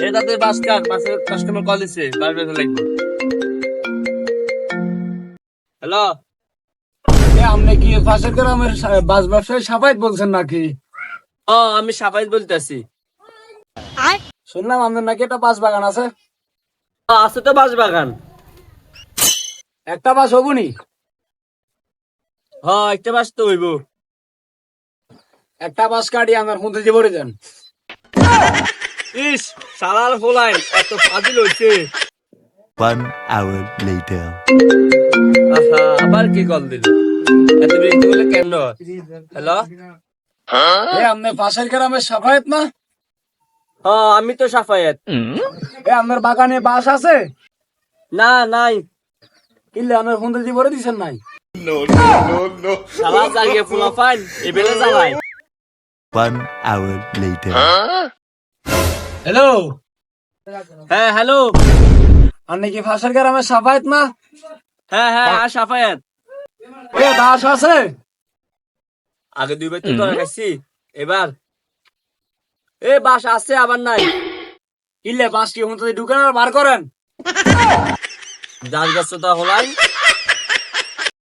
এটাতে বাসের customer call দিচ্ছে, বাস বের লাগবে। হ্যালো, আপনি কি পাশের গ্রামের বাস ব্যবসায়ী সাফায়েত বলছেন নাকি? আমি সাফাইত বলতেছি। শুনলাম আপনার নাকি একটা বাস বাগান আছে। আছে তো বাস বাগান। একটা বাস হবুনি? একটা বাস তো হইব। একটা বাস কাটি আমার মধ্যে যে ভরে যান। ইস, সালার হোলাইন এত ফাজিল হইছে। 1 hour later. আহা, আবার কি কল দিল? এত বিরক্ত করলে কেন? হ্যালো, আপনি পাশের গ্রামের সাফায়েত না? আমি তো সাফায়েত। আপনার বাগানে বাস আছে? না, নাই। কিনলে আপনার মধ্যে যে ভরে দিচ্ছেন নাই? সালা জাগিয়ে ফুলা ফাইন এবেলে জ্বালাই। 1 hour later. হ্যালো, হ্যাঁ, হ্যালো। আপনি কি পাশের গ্রামের সাফায়েত না? হ্যাঁ, সাফায়েত। বাস আছে? আগে 2 বার তো ধরা খাইছি, এবার বাস আছে আবার নাই। কিনলে বাস কি মধ্যে ঢুকেন আর বার করেন? যার গাছ তো হোলাই